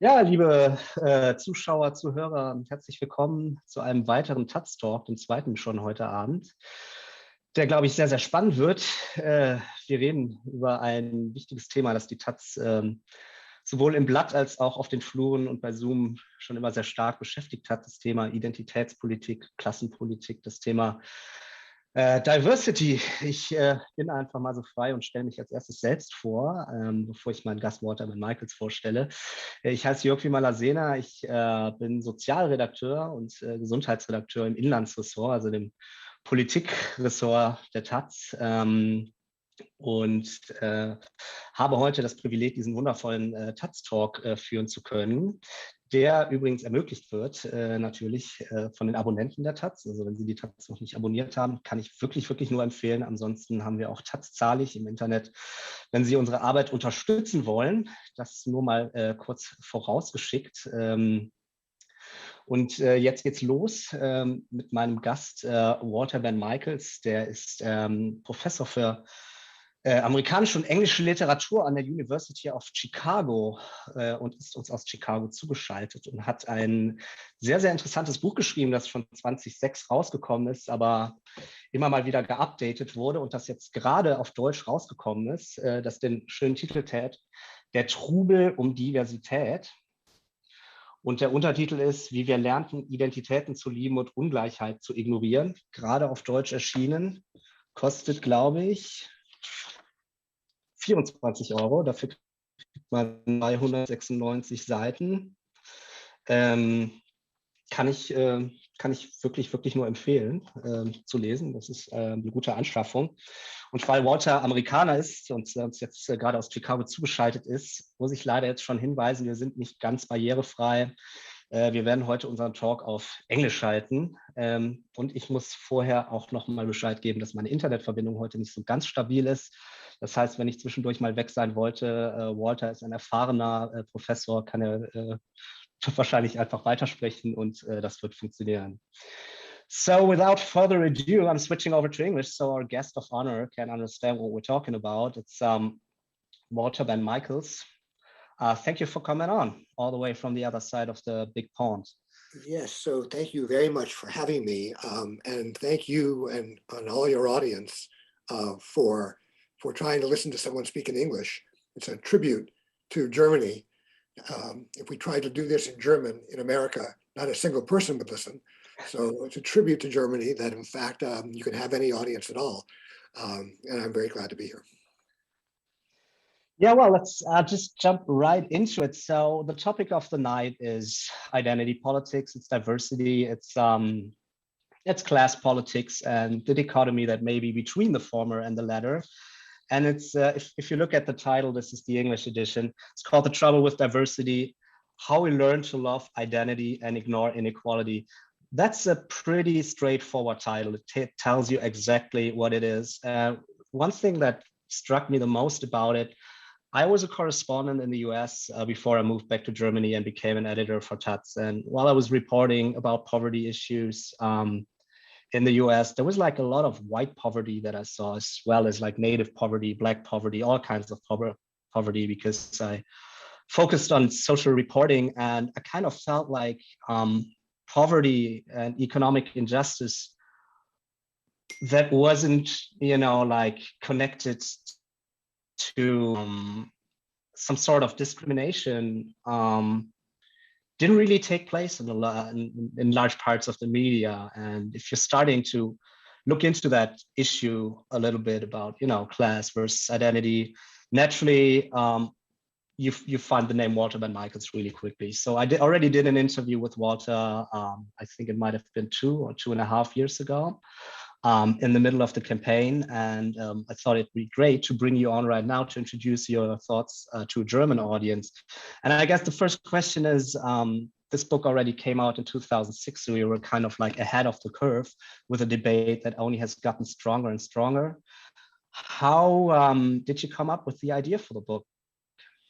Ja, liebe Zuschauer, Zuhörer, herzlich willkommen zu einem weiteren taz-Talk, dem zweiten schon heute Abend, der, glaube ich, sehr, sehr spannend wird. Wir reden über ein wichtiges Thema, das die Taz sowohl im Blatt als auch auf den Fluren und bei Zoom schon immer sehr stark beschäftigt hat, das Thema Identitätspolitik, Klassenpolitik, das Thema Diversity. Ich bin einfach mal so frei und stelle mich als erstes selbst vor, bevor ich meinen Gast Benn Michaels vorstelle. Ich heiße Jörg Wimalasena, ich bin Sozialredakteur und Gesundheitsredakteur im Inlandsressort, also dem Politikressort der Taz. Und habe heute das Privileg, diesen wundervollen taz-Talk führen zu können, der übrigens ermöglicht wird, natürlich von den Abonnenten der Taz. Also wenn Sie die Taz noch nicht abonniert haben, kann ich wirklich, wirklich nur empfehlen. Ansonsten haben wir auch taz-zahlig im Internet, wenn Sie unsere Arbeit unterstützen wollen. Das nur mal kurz vorausgeschickt. Und jetzt geht's los mit meinem Gast Benn Michaels. Der ist Professor für amerikanische und englische Literatur an der University of Chicago und ist uns aus Chicago zugeschaltet und hat ein sehr, sehr interessantes Buch geschrieben, das schon 2006 rausgekommen ist, aber immer mal wieder geupdatet wurde und das jetzt gerade auf Deutsch rausgekommen ist, das den schönen Titel trägt, Der Trubel um Diversität. Und der Untertitel ist, wie wir lernten, Identitäten zu lieben und Ungleichheit zu ignorieren. Gerade auf Deutsch erschienen. Kostet, glaube ich, 24 €. Dafür kriegt man 396 Seiten. Kann ich wirklich, wirklich nur empfehlen, zu lesen. Das ist eine gute Anschaffung. Und weil Walter Amerikaner ist und uns jetzt gerade aus Chicago zugeschaltet ist, muss ich leider jetzt schon hinweisen, wir sind nicht ganz barrierefrei. Wir werden heute unseren Talk auf Englisch schalten. Und ich muss vorher auch noch mal Bescheid geben, dass meine Internetverbindung heute nicht so ganz stabil ist. Das heißt, wenn ich zwischendurch mal weg sein wollte, Walter ist ein erfahrener Professor, kann er wahrscheinlich einfach weitersprechen und das wird funktionieren. So without further ado, I'm switching over to English so our guest of honor can understand what we're talking about. It's Benn Michaels. Thank you for coming on all the way from the other side of the big pond. Yes, so thank you very much for having me, and thank you and all your audience for trying to listen to someone speak in English. It's a tribute to Germany. If we tried to do this in German in America, not a single person would listen. So it's a tribute to Germany that, in fact, you can have any audience at all. And I'm very glad to be here. Yeah, well, let's just jump right into it. So the topic of the night is identity politics, it's diversity, it's class politics and the dichotomy that may be between the former and the latter. And it's if you look at the title, this is the English edition. It's called The Trouble with Diversity, How We Learn to Love Identity and Ignore Inequality. That's a pretty straightforward title. It tells you exactly what it is. One thing that struck me the most about it, I was a correspondent in the US before I moved back to Germany and became an editor for taz. And while I was reporting about poverty issues in the US, there was like a lot of white poverty that I saw, as well as like native poverty, Black poverty, all kinds of poverty, because I focused on social reporting. And I kind of felt like poverty and economic injustice that wasn't, like connected to some sort of discrimination didn't really take place in large parts of the media. And if you're starting to look into that issue a little bit about, class versus identity, naturally, you find the name Benn Michaels really quickly. So I already did an interview with Walter, I think it might have been 2 or 2.5 years ago, in the middle of the campaign. And I thought it'd be great to bring you on right now to introduce your thoughts to a German audience. And I guess the first question is, this book already came out in 2006, so we were kind of like ahead of the curve with a debate that only has gotten stronger and stronger. How did you come up with the idea for the book?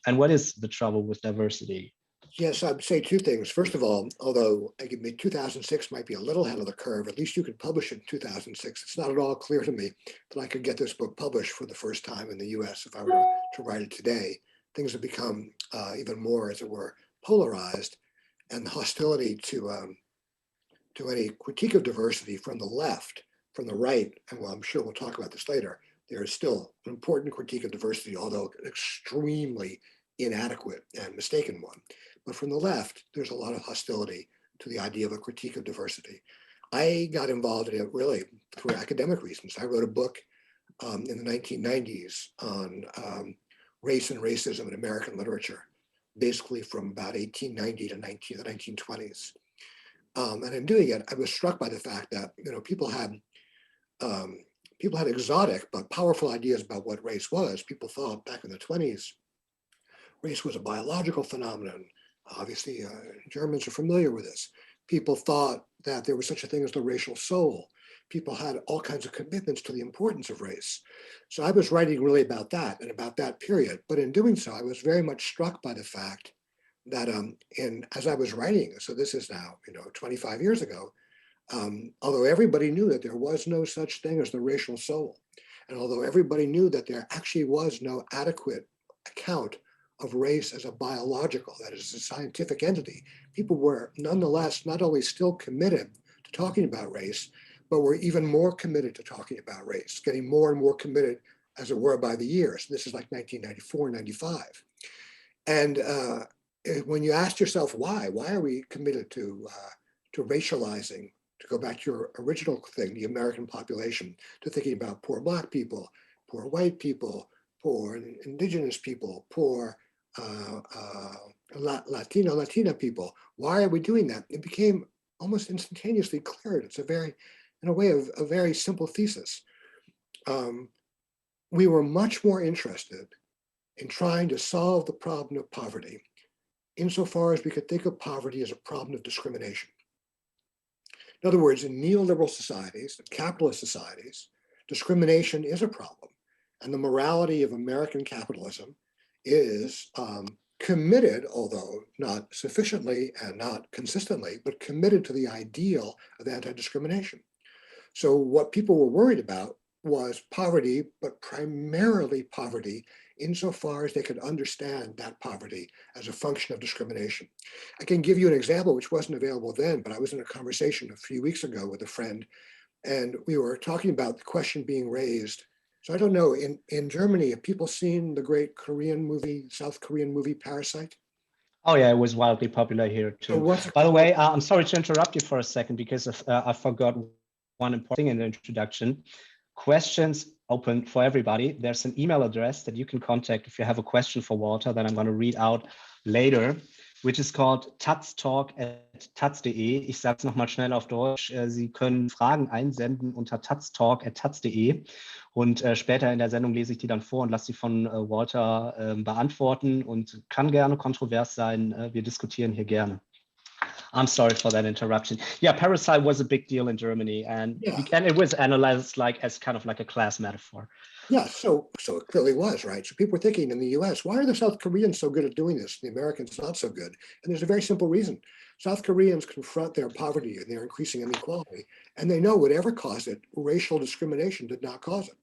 And what is the trouble with diversity? Yes, I'd say 2 things. First of all, although 2006 might be a little ahead of the curve, at least you could publish it in 2006. It's not at all clear to me that I could get this book published for the first time in the US if I were to write it today. Things have become even more, as it were, polarized, and the hostility to any critique of diversity from the left, from the right, and well, I'm sure we'll talk about this later, there is still an important critique of diversity, although an extremely inadequate and mistaken one. But from the left, there's a lot of hostility to the idea of a critique of diversity. I got involved in it really for academic reasons. I wrote a book in the 1990s on race and racism in American literature, basically from about 1890 to the 1920s. And in doing it, I was struck by the fact that people had exotic but powerful ideas about what race was. People thought back in the 20s, race was a biological phenomenon. Obviously, Germans are familiar with this. People thought that there was such a thing as the racial soul. People had all kinds of commitments to the importance of race. So I was writing really about that and about that period. But in doing so, I was very much struck by the fact that as I was writing, so this is now 25 years ago, although everybody knew that there was no such thing as the racial soul, and although everybody knew that there actually was no adequate account of race as a biological, that is a scientific entity, people were nonetheless not only still committed to talking about race, but were even more committed to talking about race, getting more and more committed, as it were, by the years. This is like 1994, 95. And when you asked yourself why are we committed to racializing, to go back to your original thing, the American population, to thinking about poor Black people, poor white people, poor indigenous people, poor Latina people. Why are we doing that? It became almost instantaneously clear. It's a very simple thesis. We were much more interested in trying to solve the problem of poverty insofar as we could think of poverty as a problem of discrimination. In other words, in neoliberal societies, capitalist societies, discrimination is a problem. And the morality of American capitalism is committed, although not sufficiently and not consistently, but committed to the ideal of anti-discrimination. So what people were worried about was poverty, but primarily poverty insofar as they could understand that poverty as a function of discrimination. I can give you an example which wasn't available then, but I was in a conversation a few weeks ago with a friend, and we were talking about the question being raised. So I don't know, in Germany, have people seen the great South Korean movie, Parasite? Oh yeah, it was wildly popular here too. So By the way, I'm sorry to interrupt you for a second because I forgot one important thing in the introduction. Questions open for everybody. There's an email address that you can contact if you have a question for Walter that I'm going to read out later, which is called taztalk@taz.de. Ich sage es nochmal schnell auf Deutsch. Sie können Fragen einsenden unter taztalk@taz.de und später in der Sendung lese ich die dann vor und lasse sie von Walter beantworten und kann gerne kontrovers sein. Wir diskutieren hier gerne. I'm sorry for that interruption. Yeah, Parasite was a big deal in Germany, and it was analyzed as kind of like a class metaphor. Yeah, so it clearly was, right? So people were thinking in the US, why are the South Koreans so good at doing this? The Americans not so good. And there's a very simple reason. South Koreans confront their poverty and their increasing inequality, and they know whatever caused it, racial discrimination did not cause it.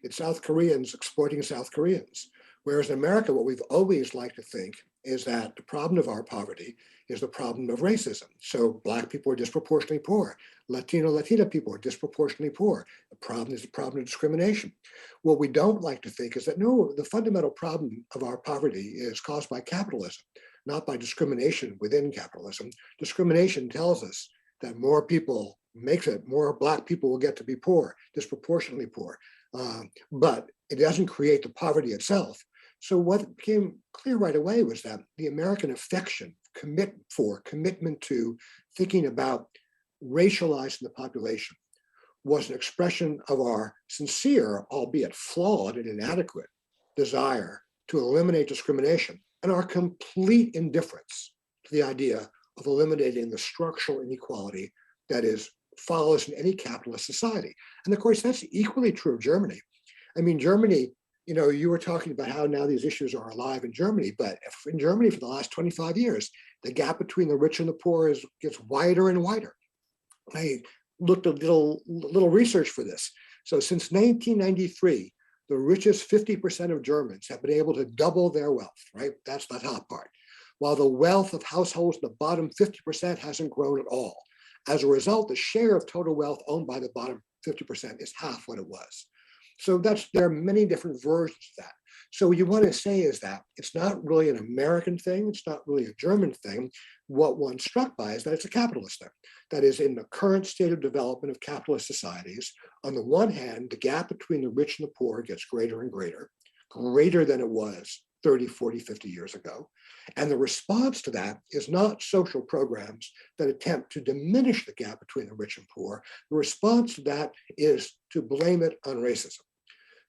It's South Koreans exploiting South Koreans. Whereas in America, what we've always liked to think is that the problem of our poverty is the problem of racism. So Black people are disproportionately poor. Latina people are disproportionately poor. The problem is the problem of discrimination. What we don't like to think is that, no, the fundamental problem of our poverty is caused by capitalism, not by discrimination within capitalism. Discrimination tells us that more people makes it, more Black people will get to be poor, disproportionately poor. But it doesn't create the poverty itself. So what became clear right away was that the American affection, commitment to thinking about racializing the population was an expression of our sincere, albeit flawed and inadequate, desire to eliminate discrimination and our complete indifference to the idea of eliminating the structural inequality that follows in any capitalist society. And of course, that's equally true of Germany. I mean, Germany, you were talking about how now these issues are alive in Germany, but in Germany for the last 25 years, the gap between the rich and the poor gets wider and wider. I looked a little research for this. So since 1993, the richest 50% of Germans have been able to double their wealth, right? That's the top part. while the wealth of households in the bottom 50% hasn't grown at all. As a result, the share of total wealth owned by the bottom 50% is half what it was. So there are many different versions of that. So what you want to say is that it's not really an American thing, it's not really a German thing. What one's struck by is that it's a capitalist thing. That is, in the current state of development of capitalist societies, on the one hand, the gap between the rich and the poor gets greater and greater, greater than it was 30, 40, 50 years ago. And the response to that is not social programs that attempt to diminish the gap between the rich and poor. The response to that is to blame it on racism.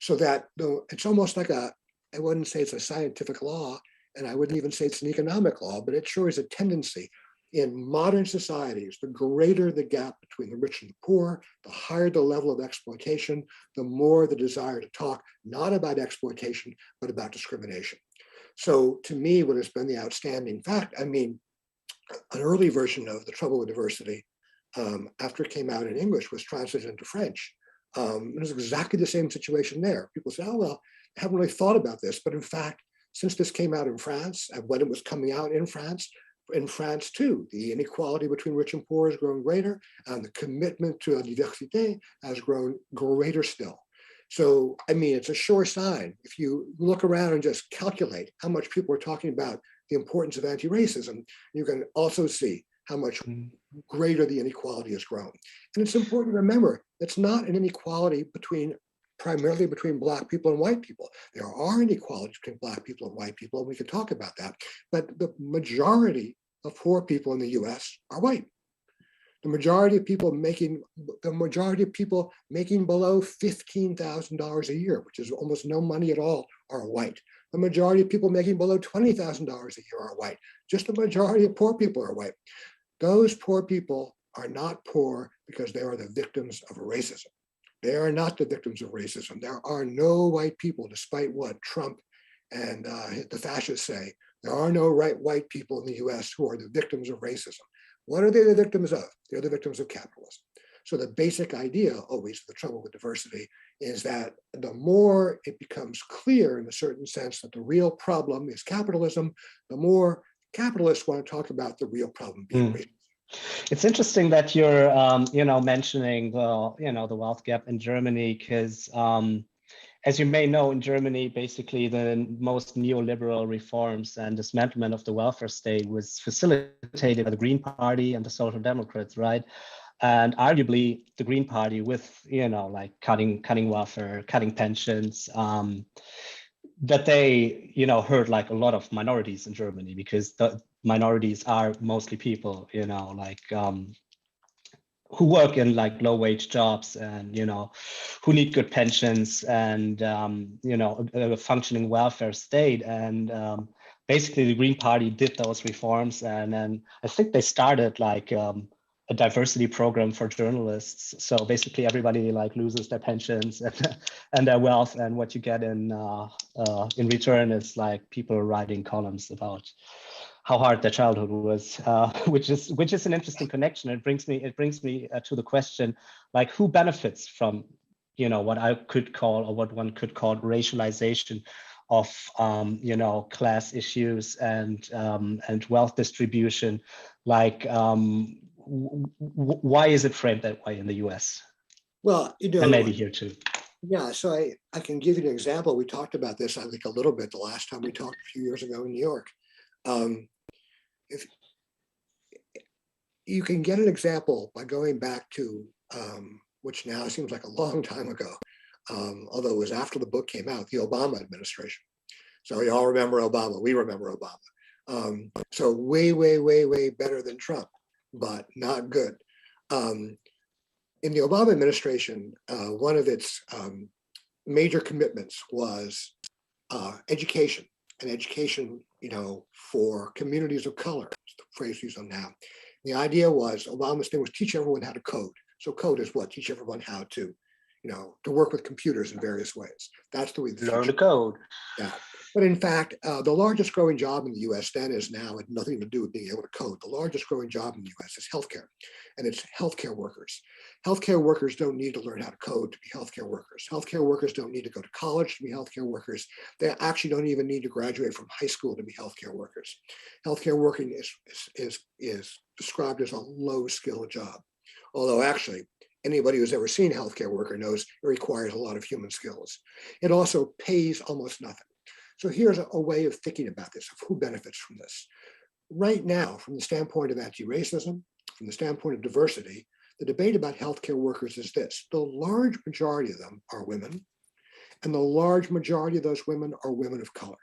So that it's almost like I wouldn't say it's a scientific law, and I wouldn't even say it's an economic law, but it sure is a tendency in modern societies. The greater the gap between the rich and the poor, the higher the level of exploitation, the more the desire to talk not about exploitation, but about discrimination. So to me, what has been the outstanding fact, I mean, an early version of The Trouble with Diversity, after it came out in English, was translated into French. It was exactly the same situation there. People say, oh, well, I haven't really thought about this. But in fact, since this came out in France, and when it was coming out in France too, the inequality between rich and poor has grown greater, and the commitment to Diversité has grown greater still. So, I mean, it's a sure sign. If you look around and just calculate how much people are talking about the importance of anti-racism, you can also see how much greater the inequality has grown. And it's important to remember, it's not an inequality primarily between Black people and white people. There are inequalities between Black people and white people, and we can talk about that. But the majority of poor people in the US are white. The majority of people making below $15,000 a year, which is almost no money at all, are white. The majority of people making below $20,000 a year are white. Just the majority of poor people are white. Those poor people are not poor because they are the victims of racism. They are not the victims of racism. There are no white people, despite what Trump and the fascists say. There are no white people in the US who are the victims of racism. What are they the victims of? They're the victims of capitalism. So the basic idea, always the trouble with diversity, is that the more it becomes clear in a certain sense that the real problem is capitalism, the more capitalists want to talk about the real problem being racism. It's interesting that you're, mentioning the wealth gap in Germany, because as you may know, in Germany, basically the most neoliberal reforms and dismantlement of the welfare state was facilitated by the Green Party and the Social Democrats, right? And arguably the Green Party with, like cutting welfare, cutting pensions, that they, hurt like a lot of minorities in Germany, because the minorities are mostly people, who work in like low wage jobs and, who need good pensions and, a functioning welfare state. And basically the Green Party did those reforms. And then I think they started like a diversity program for journalists. So basically everybody like loses their pensions and their wealth. And what you get in return is like people writing columns about how hard their childhood was, which is an interesting connection. It brings me to the question, like, who benefits from, what I could call, or what one could call, racialization of, class issues and wealth distribution. Like, why is it framed that way in the US? Well, and maybe here too. Yeah, so I can give you an example. We talked about this, I think, a little bit the last time we talked a few years ago in New York. If you can get an example by going back to, which now seems like a long time ago, although it was after the book came out, the Obama administration. So you all remember Obama, we remember Obama. So way, way, way, way better than Trump, but not good. In the Obama administration, one of its major commitments was education, and education, for communities of color, is the phrase used on now. The idea was, Obama's thing was teach everyone how to code. So code is what? Teach everyone how to to work with computers in various ways. That's the way the Learn future. to code. Yeah. But in fact, the largest growing job in the US then is now had nothing to do with being able to code. The largest growing job in the US is healthcare, and it's healthcare workers. Healthcare workers don't need to learn how to code to be healthcare workers. Healthcare workers don't need to go to college to be healthcare workers. They actually don't even need to graduate from high school to be healthcare workers. Healthcare working is described as a low skill job, although actually anybody who's ever seen a healthcare worker knows it requires a lot of human skills. It also pays almost nothing. So here's a way of thinking about this, of who benefits from this. Right now, from the standpoint of anti-racism, from the standpoint of diversity, the debate about healthcare workers is this: the large majority of them are women, and the large majority of those women are women of color.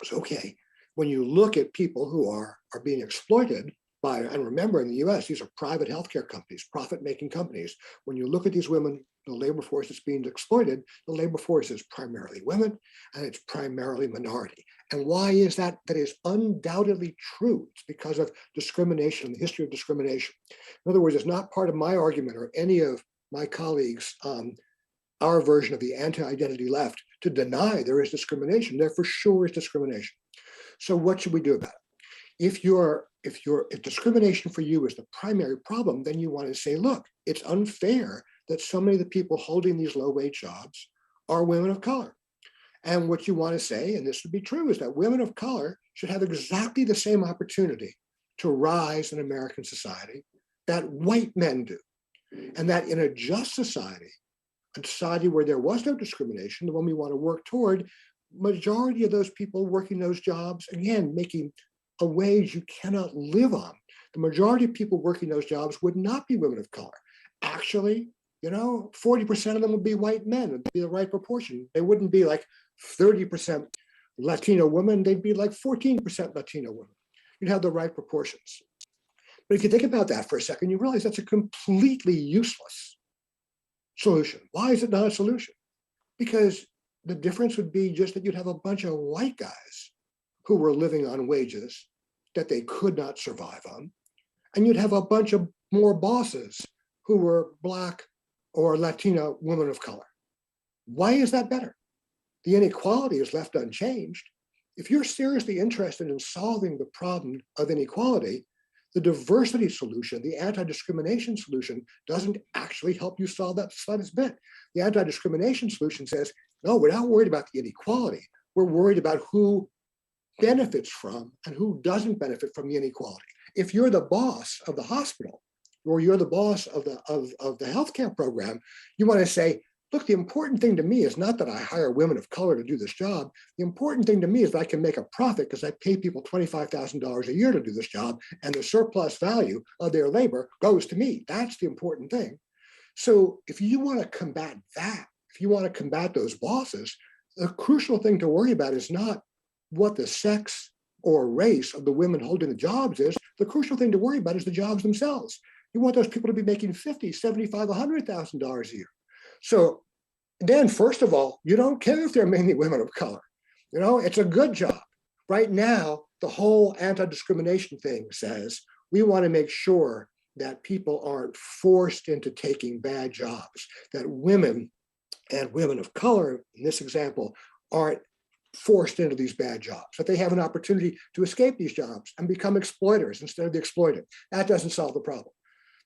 So, okay, when you look at people who are being exploited by, and remember in the US, these are private healthcare companies, profit-making companies. When you look at these women, the labor force that's being exploited, the labor force is primarily women, and it's primarily minority. And why is that? That is undoubtedly true. It's because of discrimination, the history of discrimination. In other words, it's not part of my argument or any of my colleagues, our version of the anti-identity left, to deny there is discrimination. There for sure is discrimination. So what should we do about it? If discrimination for you is the primary problem, then you want to say, look, it's unfair that so many of the people holding these low-wage jobs are women of color. And what you want to say, and this would be true, is that women of color should have exactly the same opportunity to rise in American society that white men do. And that in a just society, a society where there was no discrimination, the one we want to work toward, majority of those people working those jobs, again, making a wage you cannot live on, the majority of people working those jobs would not be women of color. Actually, 40% of them would be white men. It'd be the right proportion. They wouldn't be like 30% Latino women. They'd be like 14% Latino women. You'd have the right proportions. But if you think about that for a second, you realize that's a completely useless solution. Why is it not a solution? Because the difference would be just that you'd have a bunch of white guys who were living on wages that they could not survive on. And you'd have a bunch of more bosses who were Black or Latino women of color. Why is that better? The inequality is left unchanged. If you're seriously interested in solving the problem of inequality, the diversity solution, the anti-discrimination solution, doesn't actually help you solve that slightest bit. The anti-discrimination solution says, no, we're not worried about the inequality. We're worried about who benefits from and who doesn't benefit from the inequality. If you're the boss of the hospital, or you're the boss of the healthcare program, you want to say, look, the important thing to me is not that I hire women of color to do this job. The important thing to me is that I can make a profit because I pay people $25,000 a year to do this job, and the surplus value of their labor goes to me. That's the important thing. So if you want to combat that, if you want to combat those bosses, the crucial thing to worry about is not what the sex or race of the women holding the jobs is. The crucial thing to worry about is the jobs themselves. You want those people to be making $50,000, $75,000, $100,000 a year. So then, first of all, you don't care if they're mainly women of color. It's a good job. Right now, the whole anti-discrimination thing says we want to make sure that people aren't forced into taking bad jobs, that women and women of color, in this example, aren't forced into these bad jobs, that they have an opportunity to escape these jobs and become exploiters instead of the exploited. That doesn't solve the problem.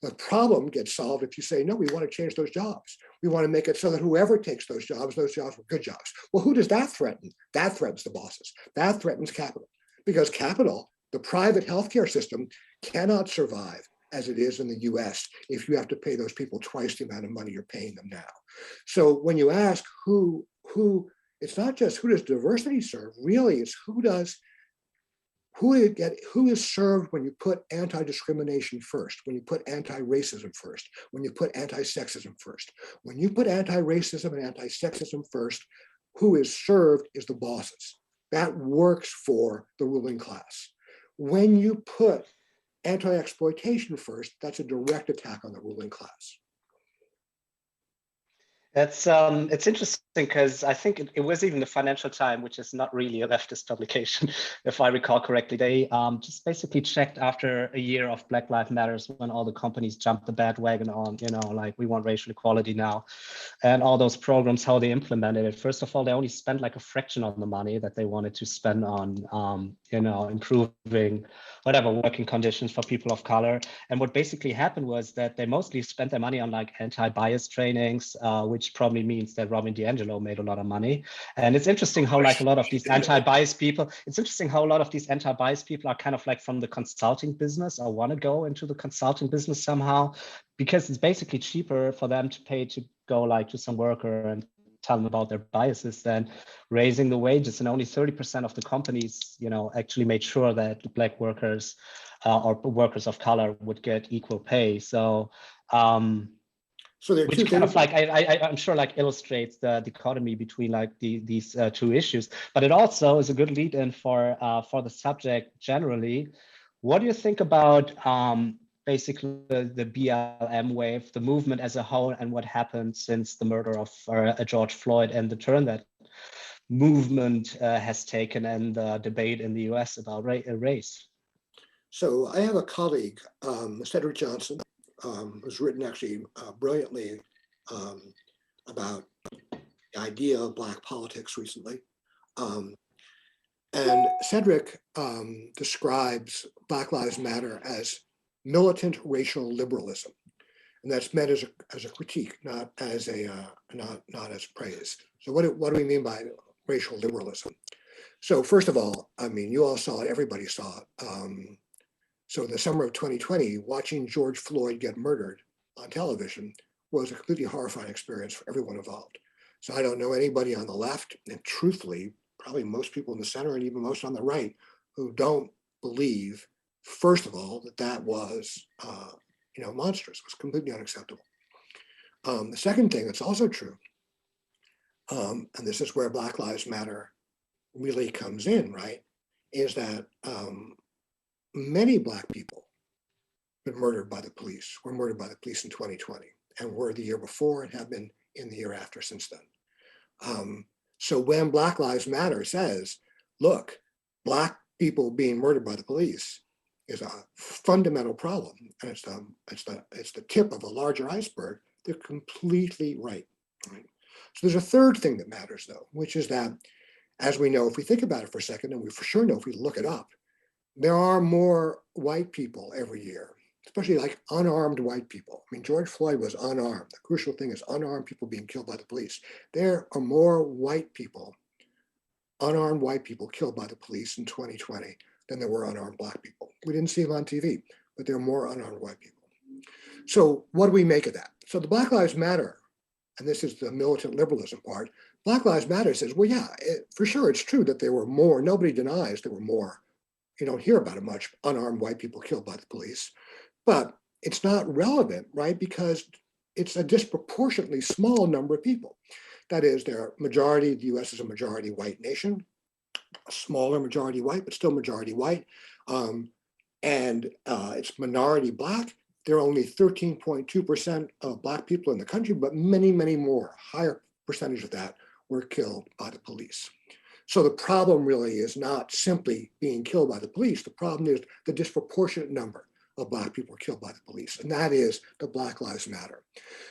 The problem gets solved if you say, no, we want to change those jobs. We want to make it so that whoever takes those jobs are good jobs. Well, who does that threaten? That threatens the bosses. That threatens capital. Because capital, the private healthcare system, cannot survive as it is in the US if you have to pay those people twice the amount of money you're paying them now. So when you ask who, it's not just who does diversity serve, really it's who is served when you put anti-discrimination first, when you put anti-racism first, when you put anti-sexism first. When you put anti-racism and anti-sexism first, who is served is the bosses. That works for the ruling class. When you put anti-exploitation first, that's a direct attack on the ruling class. It's interesting because I think it was even the Financial Times, which is not really a leftist publication, if I recall correctly. They just basically checked after a year of Black Lives Matters, when all the companies jumped the bandwagon on, like we want racial equality now, and all those programs, how they implemented it. First of all, they only spent like a fraction of the money that they wanted to spend on, improving whatever working conditions for people of color. And what basically happened was that they mostly spent their money on like anti-bias trainings, which probably means that Robin DiAngelo made a lot of money. And it's interesting how like a lot of these anti-bias people, are kind of like from the consulting business, or want to go into the consulting business somehow, because it's basically cheaper for them to pay to go like to some worker and tell them about their biases than raising the wages. And only 30% of the companies, actually made sure that Black workers or workers of color would get equal pay. So there are which two kind things. of like I'm sure like illustrates the dichotomy between like these two issues. But it also is a good lead-in for the subject generally. What do you think about basically the BLM wave, the movement as a whole, and what happened since the murder of George Floyd, and the turn that movement has taken, and the debate in the US about race? So I have a colleague, Cedric Johnson, who's written actually brilliantly about the idea of Black politics recently. And Cedric describes Black Lives Matter as militant racial liberalism. And that's meant as a critique, not as not as praise. So what do we mean by racial liberalism? So first of all, I mean, you all saw it, everybody saw it. So in the summer of 2020, watching George Floyd get murdered on television was a completely horrifying experience for everyone involved. So I don't know anybody on the left, and truthfully, probably most people in the center and even most on the right, who don't believe, first of all, that was monstrous. It was completely unacceptable. The second thing that's also true, and this is where Black Lives Matter really comes in, right, is that many Black people been murdered by the police, were murdered by the police in 2020, and were the year before and have been in the year after since then. So when Black Lives Matter says, look, Black people being murdered by the police is a fundamental problem, and it's the tip of a larger iceberg, they're completely right. So there's a third thing that matters, though, which is that, as we know, if we think about it for a second, and we for sure know if we look it up, there are more white people every year, especially like unarmed white people. I mean, George Floyd was unarmed. The crucial thing is unarmed people being killed by the police. There are more white people, unarmed white people killed by the police in 2020 than there were unarmed Black people. We didn't see them on TV, but there are more unarmed white people. So what do we make of that? So the Black Lives Matter, and this is the militant liberalism part, Black Lives Matter says, well, yeah, for sure it's true that there were more, nobody denies there were more, you don't hear about it much, unarmed white people killed by the police, but it's not relevant, right? Because it's a disproportionately small number of people. That is, the US is a majority white nation, a smaller majority white, but still majority white. And it's minority Black. There are only 13.2% of Black people in the country, but many, many more, higher percentage of that were killed by the police. So the problem really is not simply being killed by the police. The problem is the disproportionate number of Black people killed by the police, and that is the Black Lives Matter.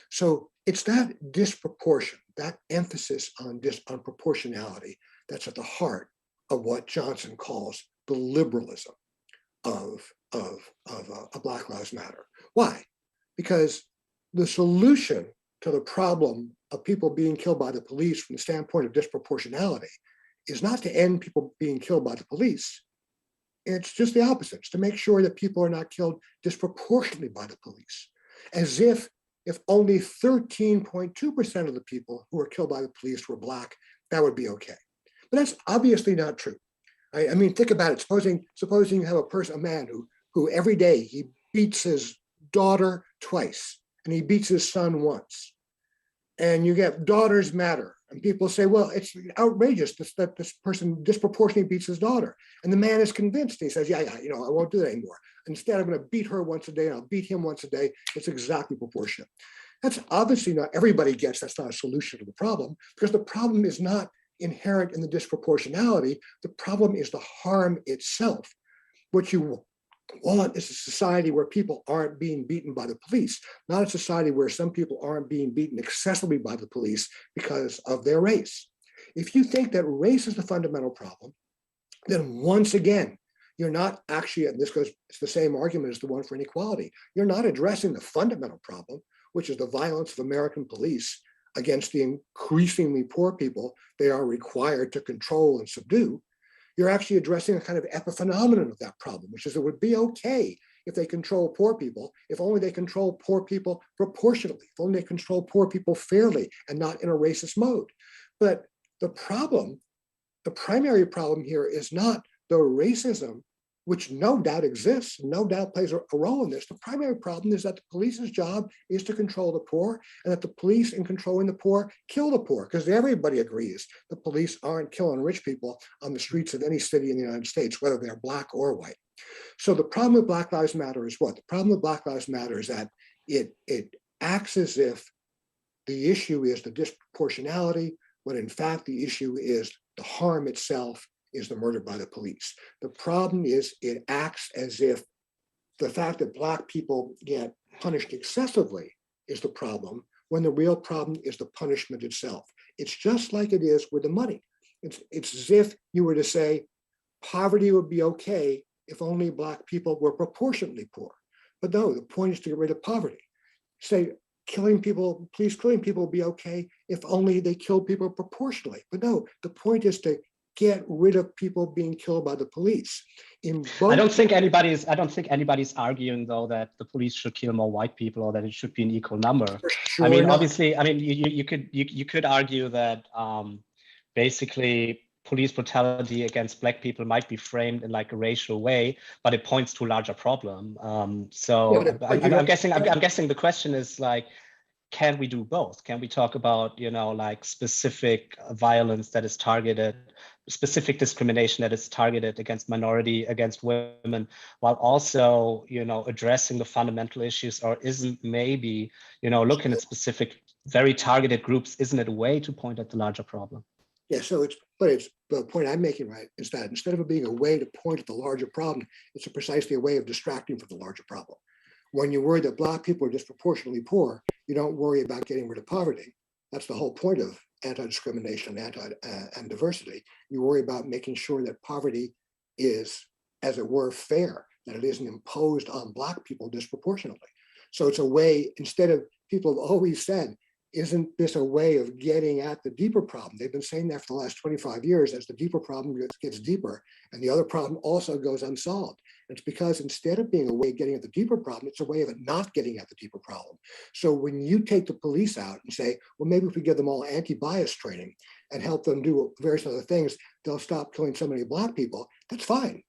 So it's that disproportion, that emphasis on proportionality, that's at the heart of what Johnson calls the liberalism of Black Lives Matter. Why? Because the solution to the problem of people being killed by the police from the standpoint of disproportionality is not to end people being killed by the police. It's just the opposite. It's to make sure that people are not killed disproportionately by the police. As if only 13.2% of the people who were killed by the police were Black, that would be okay. But that's obviously not true. I mean, think about it. Supposing you have a man who every day he beats his daughter twice and he beats his son once. And you get daughters matter. And people say, well, it's outrageous that this person disproportionately beats his daughter. And the man is convinced. He says, yeah, I won't do that anymore. Instead, I'm going to beat her once a day and I'll beat him once a day. It's exactly proportionate. That's obviously not, everybody gets that's not a solution to the problem, because the problem is not inherent in the disproportionality. The problem is the harm itself. What you want is a society where people aren't being beaten by the police, not a society where some people aren't being beaten excessively by the police because of their race. If you think that race is the fundamental problem, then once again, you're not actually, and this goes, it's the same argument as the one for inequality. You're not addressing the fundamental problem, which is the violence of American police against the increasingly poor people they are required to control and subdue. You're actually addressing a kind of epiphenomenon of that problem, which is it would be okay if they control poor people, if only they control poor people proportionally, if only they control poor people fairly and not in a racist mode. But the problem, the primary problem here is not the racism, which no doubt exists, no doubt plays a role in this. The primary problem is that the police's job is to control the poor, and that the police, in controlling the poor, kill the poor, because everybody agrees the police aren't killing rich people on the streets of any city in the United States, whether they're Black or white. So the problem with Black Lives Matter is what? The problem with Black Lives Matter is that it acts as if the issue is the disproportionality, when in fact the issue is the harm itself, is the murder by the police. The problem is it acts as if the fact that Black people get punished excessively is the problem, when the real problem is the punishment itself. It's just like it is with the money. It's as if you were to say, poverty would be okay if only Black people were proportionately poor. But no, the point is to get rid of poverty. Say, killing people, police killing people would be okay if only they kill people proportionally. But no, the point is to get rid of people being killed by the police. I don't think anybody's arguing though that the police should kill more white people or that it should be an equal number. Sure, I mean, not. obviously, I mean, you could argue that basically police brutality against Black people might be framed in like a racial way, but it points to a larger problem. So yeah, I'm guessing the question is like, can we do both? Can we talk about, like specific violence that is targeted, specific discrimination that is targeted against against women, while also, addressing the fundamental issues? Or isn't maybe, looking at specific, very targeted groups, isn't it a way to point at the larger problem? Yeah, so it's the point I'm making, right, is that instead of it being a way to point at the larger problem, it's precisely a way of distracting from the larger problem. When you worry that Black people are disproportionately poor, you don't worry about getting rid of poverty. That's the whole point of anti-discrimination and diversity. You worry about making sure that poverty is, as it were, fair, that it isn't imposed on Black people disproportionately. So it's a way, instead of, people have always said, isn't this a way of getting at the deeper problem? They've been saying that for the last 25 years as the deeper problem gets deeper, and the other problem also goes unsolved. It's because instead of being a way of getting at the deeper problem, it's a way of it not getting at the deeper problem. So when you take the police out and say, well, maybe if we give them all anti-bias training and help them do various other things, they'll stop killing so many Black people, that's fine.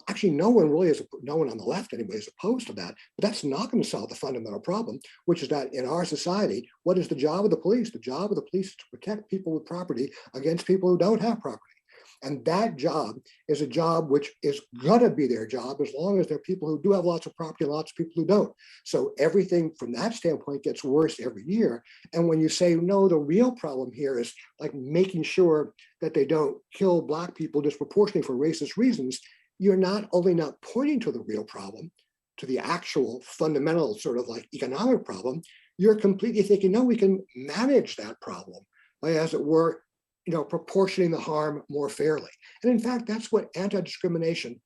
Actually, no one on the left anyway is opposed to that, but that's not going to solve the fundamental problem, which is that in our society, what is the job of the police? The job of the police is to protect people with property against people who don't have property. And that job is a job which is gonna be their job as long as there are people who do have lots of property and lots of people who don't. So everything from that standpoint gets worse every year. And when you say, no, the real problem here is like making sure that they don't kill Black people disproportionately for racist reasons, you're not only not pointing to the real problem, to the actual fundamental sort of like economic problem, you're completely thinking, no, we can manage that problem by, as it were, proportioning the harm more fairly. And in fact, that's what anti-discrimination,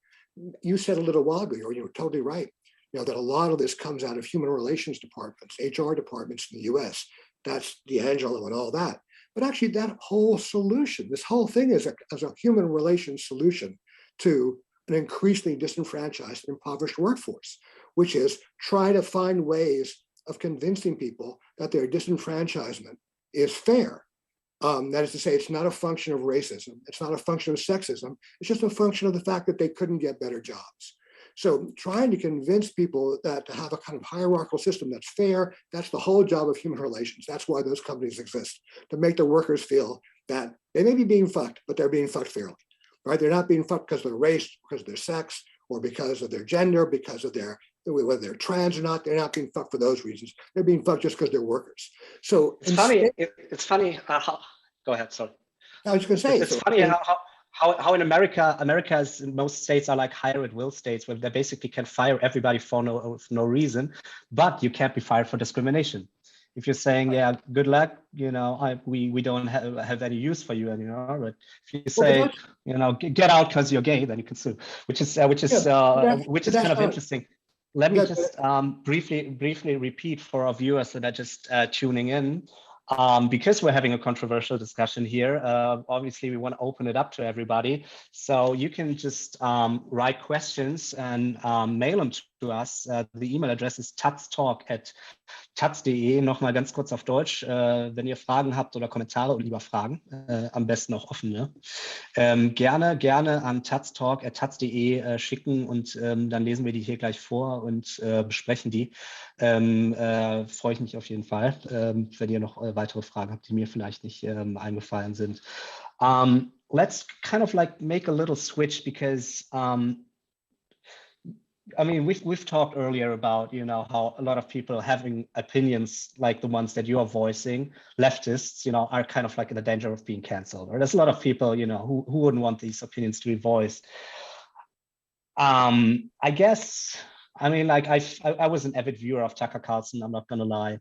you said a little while ago, you were totally right, that a lot of this comes out of human relations departments, HR departments in the US. That's D'Angelo and all that. But actually that whole solution, this whole thing is a human relations solution to an increasingly disenfranchised and impoverished workforce, which is try to find ways of convincing people that their disenfranchisement is fair. That is to say, it's not a function of racism. It's not a function of sexism. It's just a function of the fact that they couldn't get better jobs. So trying to convince people that to have a kind of hierarchical system that's fair, that's the whole job of human relations. That's why those companies exist, to make the workers feel that they may be being fucked, but they're being fucked fairly, right? They're not being fucked because of their race, because of their sex, or because of their gender, because of their whether they're trans or not, they're not being fucked for those reasons. They're being fucked just because they're workers. So it's funny. It's funny. Go ahead. Sorry. I was going to say, it's funny how in America's most states are like hire at will states, where they basically can fire everybody for no reason, but you can't be fired for discrimination. If you're saying, yeah, good luck, we don't have any use for you anymore. But if you say, get out because you're gay, then you can sue, which is kind of interesting. Let me just briefly repeat for our viewers that are just tuning in. Because we're having a controversial discussion here, obviously we want to open it up to everybody. So you can just write questions and mail them to us. The email address is taz-talk@taz.de. Nochmal ganz kurz auf Deutsch. Wenn ihr Fragen habt oder Kommentare oder lieber Fragen, am besten auch offen, ne? Gerne an taz-talk@taz.de schicken und dann lesen wir die hier gleich vor und besprechen die. Freue ich mich auf jeden Fall, wenn ihr noch weitere Fragen habt, die mir vielleicht nicht eingefallen sind. Let's kind of like make a little switch because I mean, we've talked earlier about, how a lot of people having opinions like the ones that you are voicing, leftists, are kind of like in the danger of being canceled. Or there's a lot of people, who wouldn't want these opinions to be voiced. I guess, I mean, like I was an avid viewer of Tucker Carlson, I'm not going to lie.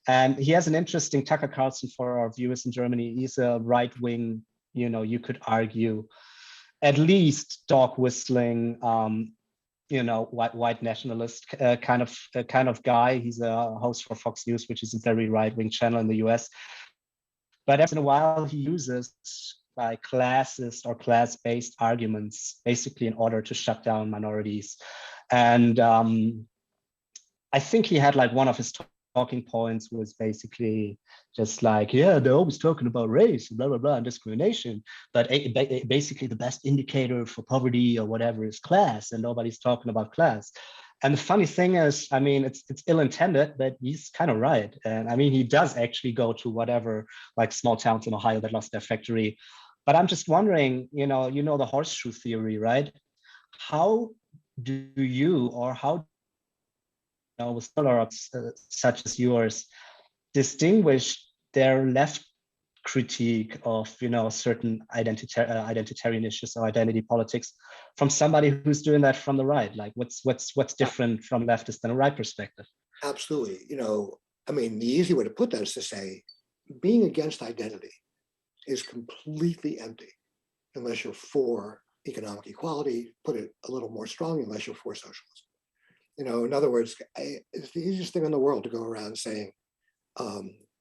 And he has an interesting Tucker Carlson for our viewers in Germany. He's a right-wing, you could argue, at least dog whistling, white nationalist kind of guy. He's a host for Fox News, which is a very right-wing channel in the US. But once in a while, he uses like classist or class-based arguments, basically in order to shut down minorities. And I think he had like one of his talking points was basically just like, yeah, they're always talking about race, blah, blah, blah, and discrimination. But basically the best indicator for poverty or whatever is class, and nobody's talking about class. And the funny thing is, I mean, it's ill-intended, but he's kind of right. And I mean, he does actually go to whatever, like small towns in Ohio that lost their factory. But I'm just wondering, the horseshoe theory, right? How do you, or how with scholars such as yours, distinguish their left critique of certain identitarian issues or identity politics from somebody who's doing that from the right? Like what's different from leftist than a right perspective? Absolutely. I mean, the easy way to put that is to say being against identity is completely empty unless you're for economic equality. Put it a little more strongly, unless you're for socialism. In other words, it's the easiest thing in the world to go around saying,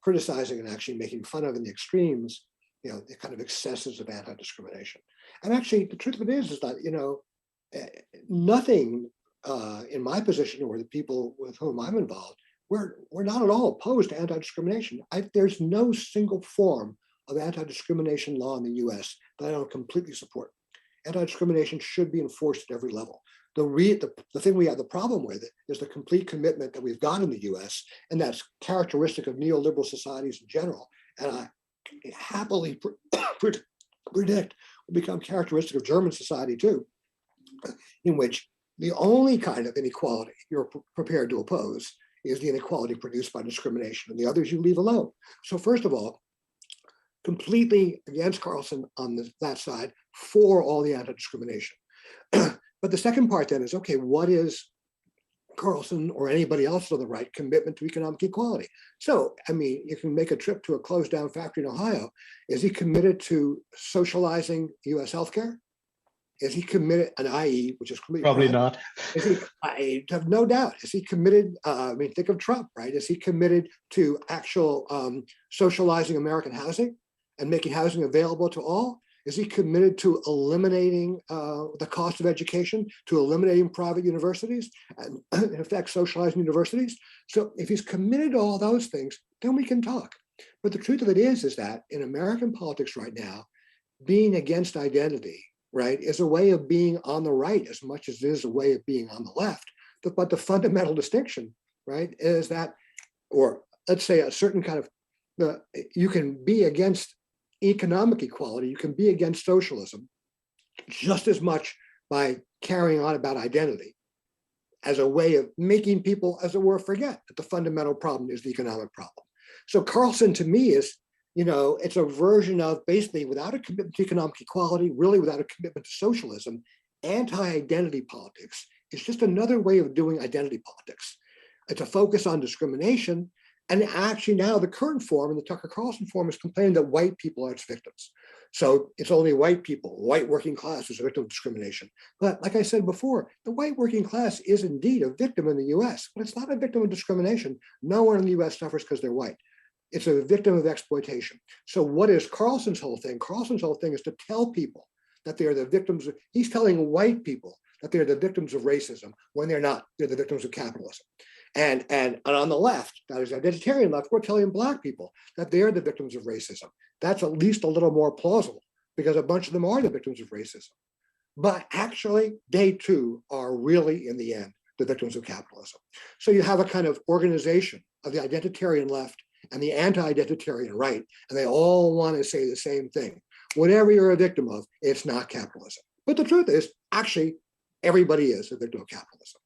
criticizing and actually making fun of in the extremes, the kind of excesses of anti-discrimination. And actually, the truth of it is that, nothing in my position or the people with whom I'm involved, we're not at all opposed to anti-discrimination. There's no single form of anti-discrimination law in the US that I don't completely support. Anti-discrimination should be enforced at every level. The thing we have the problem with is the complete commitment that we've got in the US, and that's characteristic of neoliberal societies in general. And I happily predict will become characteristic of German society too, in which the only kind of inequality you're prepared to oppose is the inequality produced by discrimination, and the others you leave alone. So first of all, completely against Carlson on that side, for all the anti-discrimination. But the second part then is, okay, what is Carlson or anybody else on the right commitment to economic equality? So, I mean, you can make a trip to a closed down factory in Ohio. Is he committed to socializing US healthcare? Is he committed, an IE, which is completely probably not. I have no doubt. Is he committed? I mean, think of Trump, right? Is he committed to actual socializing American housing and making housing available to all? Is he committed to eliminating the cost of education, to eliminating private universities, and in effect, socializing universities? So if he's committed to all those things, then we can talk. But the truth of it is that in American politics right now, being against identity, right, is a way of being on the right as much as it is a way of being on the left. But the fundamental distinction, right, is that, or let's say a certain kind of, you can be against economic equality, you can be against socialism just as much by carrying on about identity as a way of making people, as it were, forget that the fundamental problem is the economic problem. So Carlson, to me, is, it's a version of basically, without a commitment to economic equality, really without a commitment to socialism, anti-identity politics is just another way of doing identity politics. It's a focus on discrimination. And actually now the current form, and the Tucker Carlson form, is complaining that white people are its victims. So it's only white people, white working class is a victim of discrimination. But like I said before, the white working class is indeed a victim in the US, but it's not a victim of discrimination. No one in the US suffers because they're white. It's a victim of exploitation. So what is Carlson's whole thing? Carlson's whole thing is to tell people that they are the victims of, he's telling white people that they're the victims of racism when they're not, they're the victims of capitalism. And on the left, that is identitarian left, we're telling black people that they're the victims of racism. That's at least a little more plausible because a bunch of them are the victims of racism. But actually, they too are really, in the end, the victims of capitalism. So you have a kind of organization of the identitarian left and the anti-identitarian right, and they all want to say the same thing. Whatever you're a victim of, it's not capitalism. But the truth is, actually, everybody is a victim of capitalism.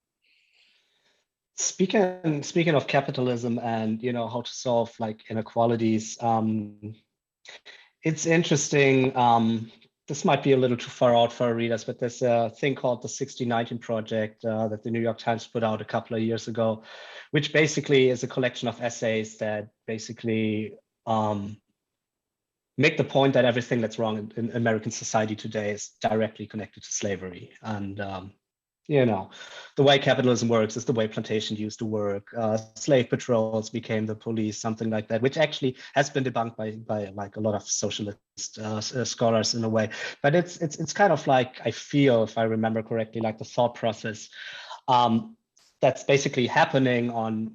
Speaking of capitalism and how to solve like inequalities, it's interesting. This might be a little too far out for our readers, but there's a thing called the 1619 Project that the New York Times put out a couple of years ago, which basically is a collection of essays that basically make the point that everything that's wrong in American society today is directly connected to slavery. And the way capitalism works is the way plantation used to work. Slave patrols became the police, something like that, which actually has been debunked by like a lot of socialist scholars in a way. But it's kind of like, I feel, if I remember correctly, like the thought process that's basically happening on,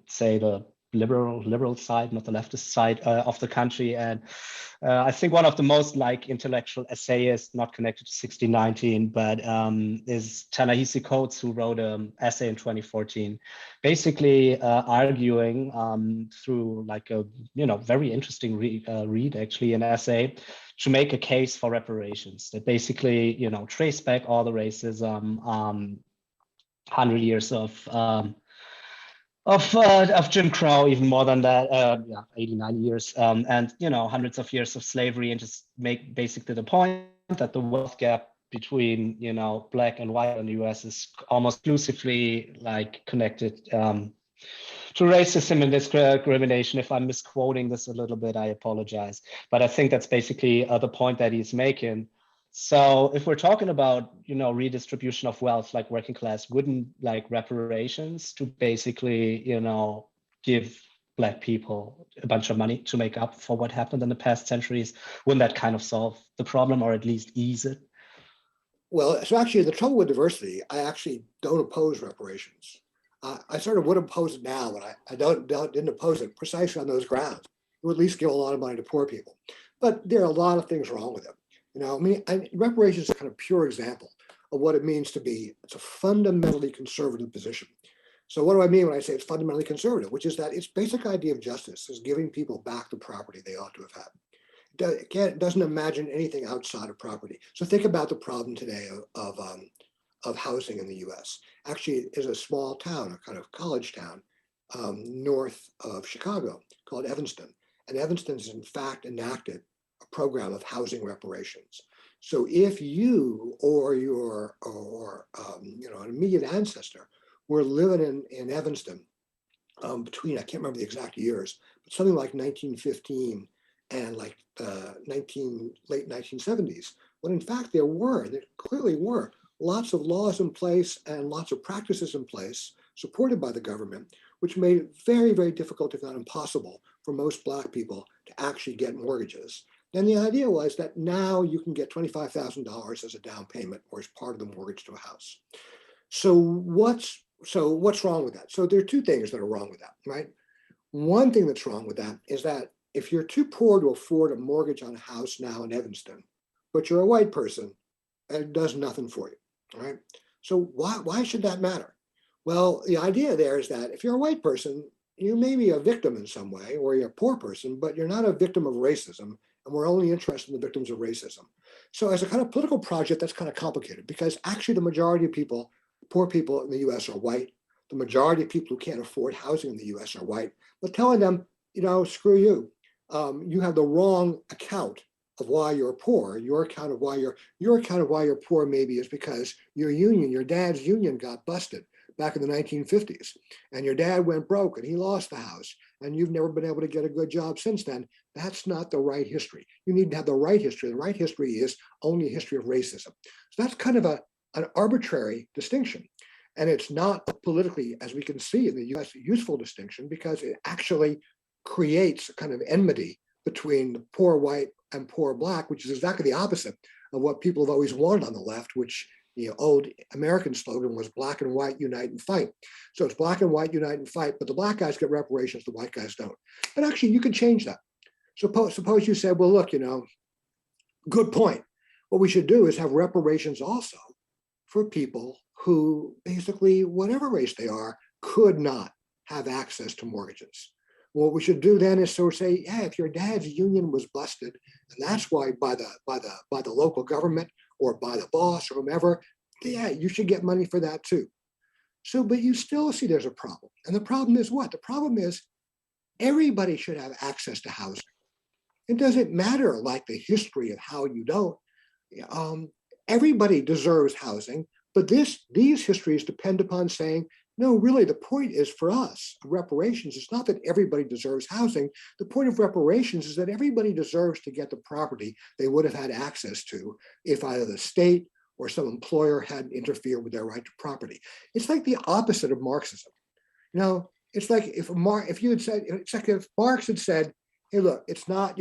say the liberal side, not the leftist side of the country. And I think one of the most like intellectual essayists, not connected to 1619, but is Ta-Nehisi Coates, who wrote an essay in 2014, basically arguing through like a very interesting read, actually, an essay to make a case for reparations that basically trace back all the racism, 100 years of Jim Crow, even more than that, 89 years, and hundreds of years of slavery, and just make basically the point that the wealth gap between black and white in the US is almost exclusively like connected to racism and discrimination. If I'm misquoting this a little bit, I apologize, but I think that's basically the point that he's making. So if we're talking about, redistribution of wealth, like working class, wouldn't like reparations to basically, give Black people a bunch of money to make up for what happened in the past centuries, wouldn't that kind of solve the problem or at least ease it? Well, so actually the trouble with diversity, I actually don't oppose reparations. I sort of would oppose it now, but I didn't oppose it precisely on those grounds. It would at least give a lot of money to poor people. But there are a lot of things wrong with it. Reparations is a kind of pure example of what it means to be, it's a fundamentally conservative position. So what do I mean when I say it's fundamentally conservative, which is that its basic idea of justice is giving people back the property they ought to have had. It doesn't imagine anything outside of property. So think about the problem today of housing in the US. Actually, it is a small town, a kind of college town, north of Chicago called Evanston. And Evanston has in fact enacted a program of housing reparations. So if you or your an immediate ancestor were living in Evanston between, I can't remember the exact years, but something like 1915 and like late 1970s, when in fact there clearly were lots of laws in place and lots of practices in place supported by the government, which made it very, very difficult, if not impossible, for most Black people to actually get mortgages. Then the idea was that now you can get $25,000 as a down payment or as part of the mortgage to a house. So what's wrong with that? So there are two things that are wrong with that, right? One thing that's wrong with that is that if you're too poor to afford a mortgage on a house now in Evanston, but you're a white person, it does nothing for you, right? So why should that matter? Well, the idea there is that if you're a white person, you may be a victim in some way, or you're a poor person, but you're not a victim of racism. And we're only interested in the victims of racism. So as a kind of political project, that's kind of complicated because actually the majority of people poor people in the US are white. The majority of people who can't afford housing in the US are white, but telling them, screw you. You have the wrong account of why you're poor. Your account of why you're poor maybe is because your dad's union got busted back in the 1950s, and your dad went broke and he lost the house, and you've never been able to get a good job since then. That's not the right history. You need to have the right history. The right history is only a history of racism. So that's kind of an arbitrary distinction. And it's not politically, as we can see in the US, a useful distinction, because it actually creates a kind of enmity between the poor white and poor black, which is exactly the opposite of what people have always wanted on the left, which the old American slogan was black and white, unite and fight. So it's black and white, unite and fight, but the black guys get reparations, the white guys don't. But actually, you can change that. Suppose you said, well, look, good point. What we should do is have reparations also for people who basically, whatever race they are, could not have access to mortgages. What we should do then is sort of say, yeah, if your dad's union was busted, and that's why by the local government or by the boss or whomever, yeah, you should get money for that too. So, but you still see there's a problem. And the problem is what? The problem is everybody should have access to housing. It doesn't matter like the history of how you don't. Everybody deserves housing, but these histories depend upon saying, no, really, the point is for us, reparations, it's not that everybody deserves housing. The point of reparations is that everybody deserves to get the property they would have had access to if either the state or some employer hadn't interfered with their right to property. It's like the opposite of Marxism. It's like if Marx had said, hey, look, it's not,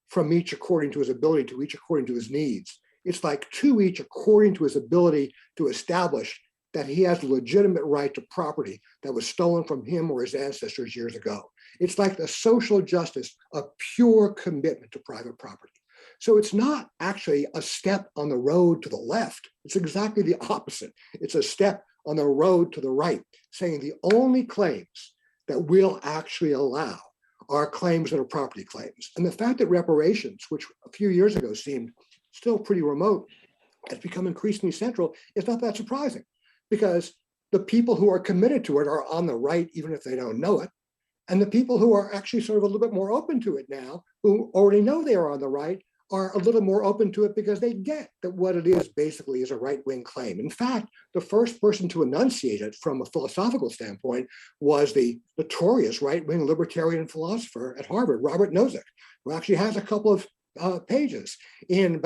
from each according to his ability to each according to his needs. It's like to each according to his ability to establish that he has a legitimate right to property that was stolen from him or his ancestors years ago. It's like the social justice of pure commitment to private property. So it's not actually a step on the road to the left. It's exactly the opposite. It's a step on the road to the right, saying the only claims that we'll actually allow are claims that are property claims. And the fact that reparations, which a few years ago seemed still pretty remote, has become increasingly central, is not that surprising, because the people who are committed to it are on the right, even if they don't know it. And the people who are actually sort of a little bit more open to it now, who already know they are on the right, are a little more open to it because they get that what it is basically is a right-wing claim. In fact, the first person to enunciate it from a philosophical standpoint was the notorious right-wing libertarian philosopher at Harvard, Robert Nozick, who actually has a couple of pages in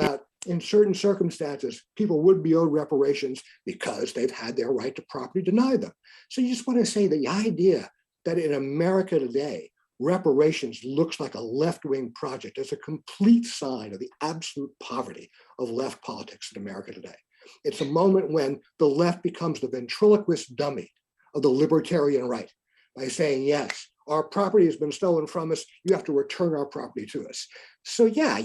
certain circumstances, people would be owed reparations because they've had their right to property denied them. So you just want to say that the idea that in America today, reparations looks like a left-wing project is a complete sign of the absolute poverty of left politics in America today. It's a moment when the left becomes the ventriloquist dummy of the libertarian right by saying, yes, our property has been stolen from us, you have to return our property to us. So yeah,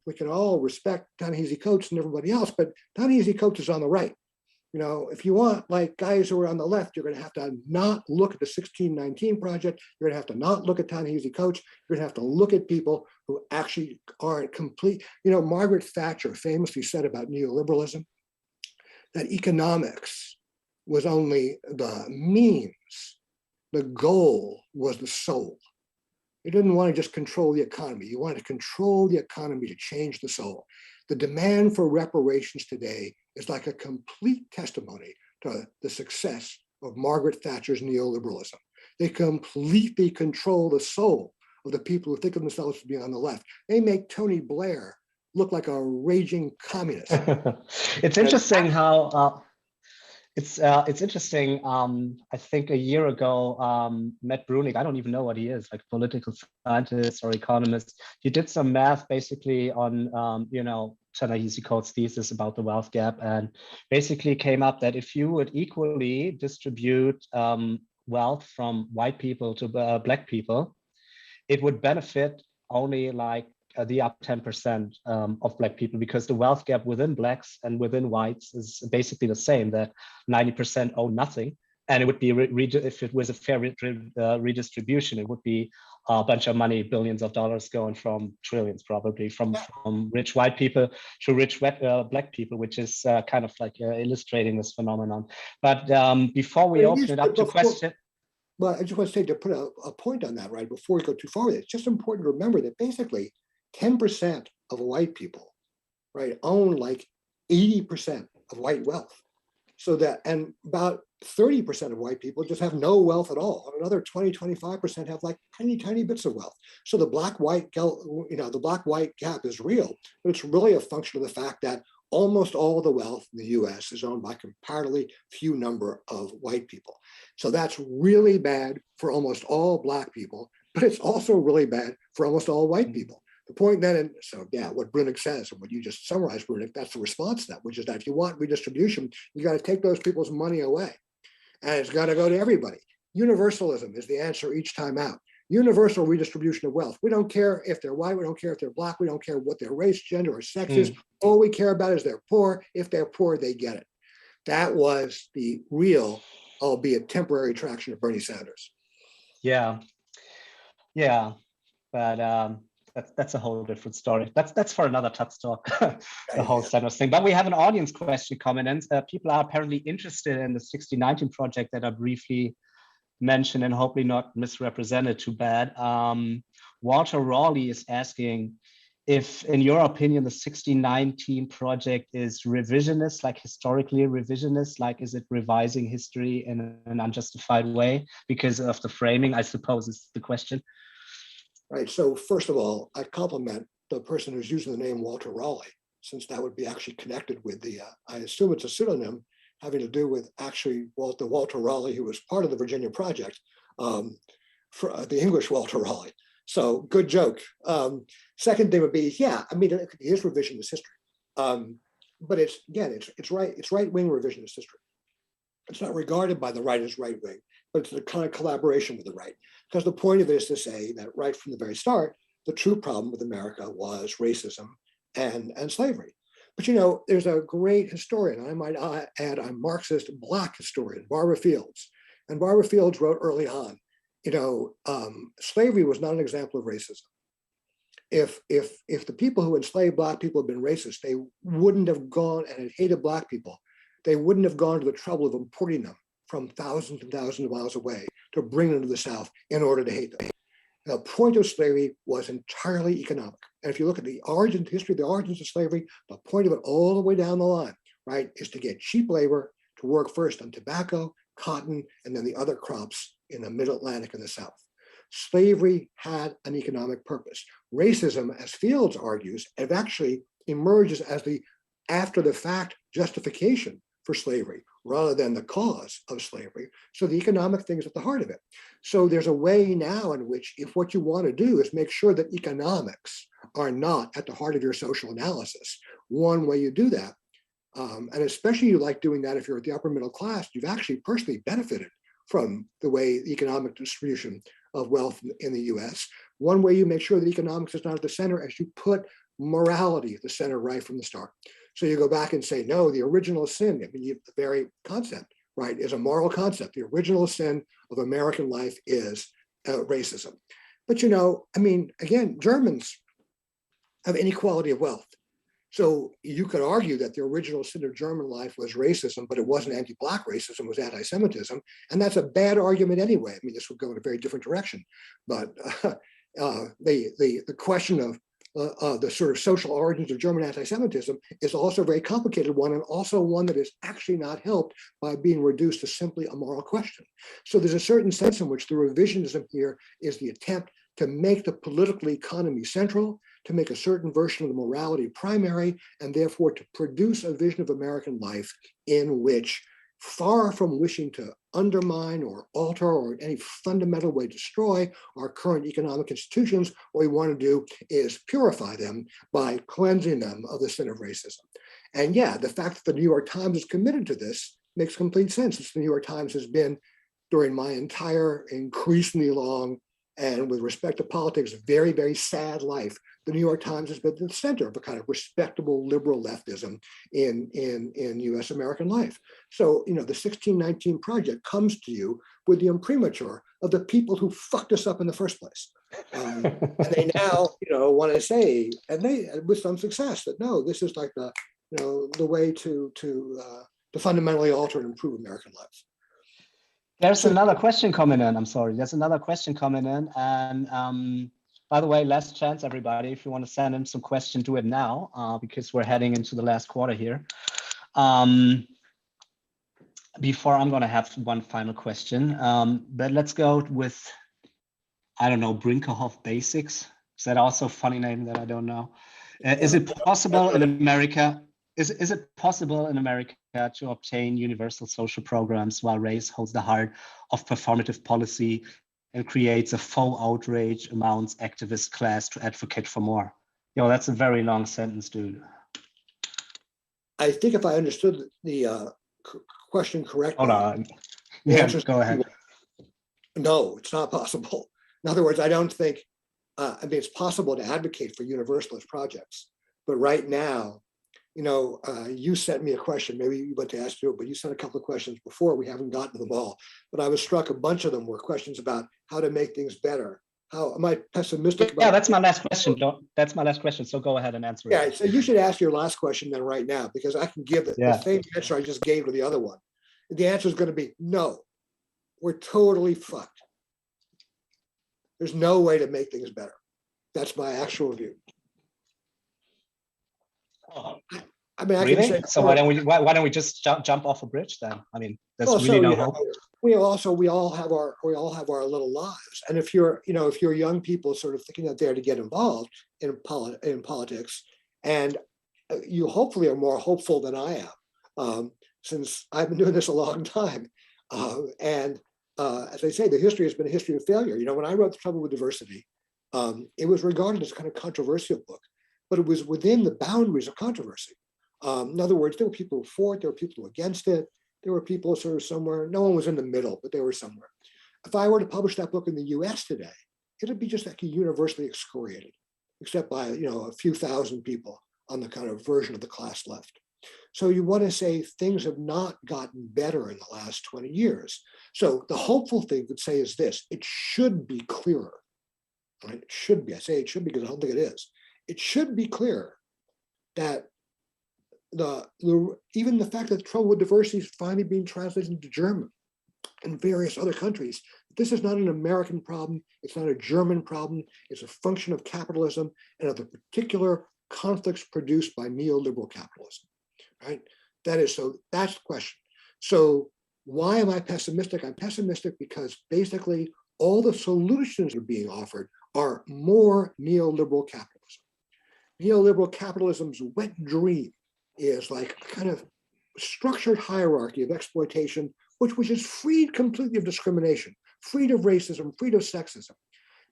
we can all respect Ta-Nehisi Coates and everybody else, but Ta-Nehisi Coates is on the right. If you want like guys who are on the left, you're going to have to not look at the 1619 project. You're going to have to not look at Ta-Nehisi Coates. You're going to have to look at people who actually aren't complete. Margaret Thatcher famously said about neoliberalism that economics was only the means. The goal was the soul. You didn't want to just control the economy. You wanted to control the economy to change the soul. The demand for reparations today is like a complete testimony to the success of Margaret Thatcher's neoliberalism. They completely control the soul of the people who think of themselves as being on the left. They make Tony Blair look like a raging communist. It's interesting how it's interesting. I think a year ago, Matt Brunig, I don't even know what he is, like political scientist or economist. He did some math basically on, Ta-Nehisi Coates' thesis about the wealth gap, and basically came up that if you would equally distribute wealth from white people to black people, it would benefit only like the up 10% of black people, because the wealth gap within blacks and within whites is basically the same, that 90% own nothing. And it would be, if it was a fair redistribution, it would be a bunch of money, billions of dollars going from trillions, probably from rich white people to rich black people, which is kind of like illustrating this phenomenon. But before we open it up to questions. Well, I just want to say, to put a point on that, right, before we go too far with it, it's just important to remember that basically 10% of white people, right, own like 80% of white wealth. So that, and about 30% of white people just have no wealth at all. And another 20-25% have like tiny bits of wealth. So the black-white gap is real, but it's really a function of the fact that almost all the wealth in the US is owned by comparatively few number of white people. So that's really bad for almost all Black people, but it's also really bad for almost all white people. The point then, and so yeah, what Brunig says and what you just summarized, Brunig, that's the response to that, which is that if you want redistribution, you got to take those people's money away. And it's got to go to everybody. Universalism is the answer each time out. Universal redistribution of wealth. We don't care if they're white, we don't care if they're Black, we don't care what their race, gender, or sex is. All we care about is they're poor. If they're poor, they get it. That was the real, albeit temporary, traction of Bernie Sanders. Yeah, but that's a whole different story. That's for another taz-talk, the whole Sanders thing. But we have an audience question coming in. People are apparently interested in the 1619 project that I briefly mentioned and hopefully not misrepresented too bad. Walter Raleigh is asking if, in your opinion, the 1619 project is revisionist, like historically revisionist, like is it revising history in an unjustified way because of the framing, I suppose is the question. Right, so first of all, I compliment the person who's using the name Walter Raleigh, since that would be actually connected with the, I assume it's a pseudonym having to do with actually Walter Raleigh, who was part of the Virginia Project, for the English Walter Raleigh. So good joke. Second thing would be, yeah, I mean, it is revisionist history, but it's, again, it's right-wing revisionist history. It's not regarded by the right as right-wing, but it's a kind of collaboration with the right. Because the point of it is to say that right from the very start, the true problem with America was racism and slavery. But you know, there's a great historian, I might add a Marxist Black historian, Barbara Fields. And Barbara Fields wrote early on, you know, slavery was not an example of racism. If the people who enslaved Black people had been racist, they wouldn't have gone and had hated Black people. They wouldn't have gone to the trouble of importing them from thousands and thousands of miles away to bring them to the South in order to hate them. The point of slavery was entirely economic. And if you look at the history of the origins of slavery, the point of it all the way down the line, right, is to get cheap labor to work first on tobacco, cotton, and then the other crops in the mid-Atlantic and the South. Slavery had an economic purpose. Racism, as Fields argues, it actually emerges as the after-the-fact justification for slavery rather than the cause of slavery. So the economic thing is at the heart of it. So there's a way now in which if what you want to do is make sure that economics are not at the heart of your social analysis, one way you do that, and especially you like doing that if you're at the upper middle class, you've actually personally benefited from the way the economic distribution of wealth in the US. One way you make sure that economics is not at the center is you put morality at the center right from the start. So you go back and say, no, the original sin, I mean, the very concept, right, is a moral concept. The original sin of American life is racism. But, you know, I mean, again, Germans have inequality of wealth. So you could argue that the original sin of German life was racism, but it wasn't anti-Black racism, it was anti-Semitism. And that's a bad argument anyway. I mean, this would go in a very different direction. But the question of the sort of social origins of German anti-Semitism is also a very complicated one, and also one that is actually not helped by being reduced to simply a moral question. So there's a certain sense in which the revisionism here is the attempt to make the political economy central, to make a certain version of the morality primary, and therefore to produce a vision of American life in which, far from wishing to undermine or alter or in any fundamental way destroy our current economic institutions, what we want to do is purify them by cleansing them of the sin of racism. And yeah, the fact that the New York Times is committed to this makes complete sense. Since the New York Times has been, during my entire increasingly long and with respect to politics, very, very sad life, the New York Times has been the center of a kind of respectable liberal leftism in US American life. So, the 1619 Project comes to you with the imprimatur of the people who fucked us up in the first place. And they now, want to say, and they, with some success, that no, this is like the way to fundamentally alter and improve American lives. There's another question coming in. I'm sorry. There's another question coming in. And by the way, last chance, everybody, if you want to send in some questions, do it now, because we're heading into the last quarter here. Before I'm going to have one final question, but let's go with, I don't know, Brinkerhoff Basics. Is that also a funny name that I don't know? Is it possible in America? Is it possible in America to obtain universal social programs while race holds the heart of performative policy and creates a faux outrage amounts activist class to advocate for more? That's a very long sentence, dude. I think if I understood the question correctly. Hold on. Yeah, go ahead. No, it's not possible. In other words, I don't think, it's possible to advocate for universalist projects, but right now, you sent me a question, maybe you went to ask you, but you sent a couple of questions before, we haven't gotten to them all, but I was struck, a bunch of them were questions about how to make things better. How am I pessimistic about? Yeah, that's my last question. That's my last question, so go ahead and answer it. Yeah, so you should ask your last question then right now, because I can give the same answer I just gave to the other one. The answer is going to be no, we're totally fucked. There's no way to make things better. That's my actual view. I mean, really? I can say, so why don't we just jump off a bridge then? I mean, there's really no hope. We all have our little lives, and if you're young people sort of thinking that they're to get involved in politics, and you hopefully are more hopeful than I am, since I've been doing this a long time, and as I say, the history has been a history of failure. When I wrote The Trouble with Diversity, it was regarded as a kind of controversial book, but it was within the boundaries of controversy. In other words, there were people for it, there were people who were against it, there were people sort of somewhere, no one was in the middle, but they were somewhere. If I were to publish that book in the US today, it'd be just like universally excoriated, except by a few thousand people on the kind of version of the class left. So you want to say things have not gotten better in the last 20 years. So the hopeful thing to say is this: it should be clearer. Right? It should be. I say it should be because I don't think it is. It should be clear that even the fact that The Trouble with Diversity is finally being translated into German and various other countries, this is not an American problem, it's not a German problem, it's a function of capitalism and of the particular conflicts produced by neoliberal capitalism, right? That's the question. So why am I pessimistic? I'm pessimistic because basically all the solutions that are being offered are more neoliberal capitalism. Neoliberal capitalism's wet dream is like a kind of structured hierarchy of exploitation, which is freed completely of discrimination, freed of racism, freed of sexism.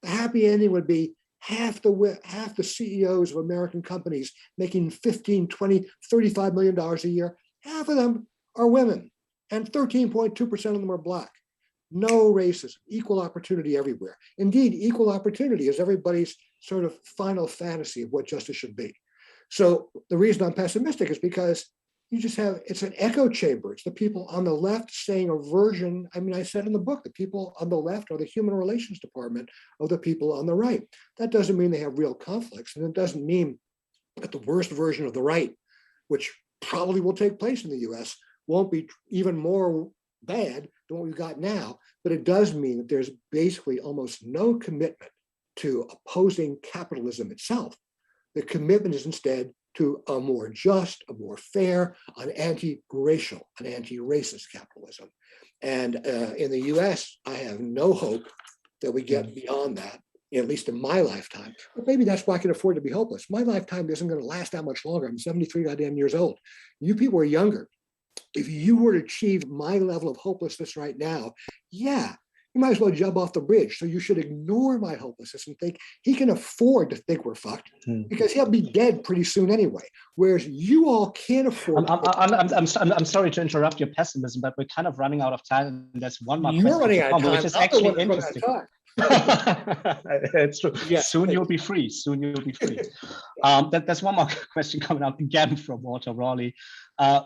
The happy ending would be half the CEOs of American companies making $15, $20, $35 million a year, half of them are women, and 13.2% of them are Black. No racism, equal opportunity everywhere. Indeed, equal opportunity is everybody's sort of final fantasy of what justice should be. So the reason I'm pessimistic is because it's an echo chamber. It's the people on the left saying a version. I mean, I said in the book, the people on the left are the human relations department of the people on the right. That doesn't mean they have real conflicts. And it doesn't mean that the worst version of the right, which probably will take place in the US, won't be even more bad than what we've got now. But it does mean that there's basically almost no commitment to opposing capitalism itself. The commitment is instead to a more just, a more fair, an anti-racial, an anti-racist capitalism. And in the US, I have no hope that we get beyond that, at least in my lifetime. But maybe that's why I can afford to be hopeless. My lifetime isn't going to last that much longer. I'm 73 goddamn years old. You people are younger. If you were to achieve my level of hopelessness right now, yeah, you might as well jump off the bridge. So you should ignore my hopelessness and think he can afford to think we're fucked because he'll be dead pretty soon anyway. Whereas you all can't afford. I'm sorry to interrupt your pessimism, but we're kind of running out of time. And there's one more question running out of time. which is actually interesting. It's true. Yes, Soon you'll be free. Soon you'll be free. There's one more question coming up again from Walter Raleigh.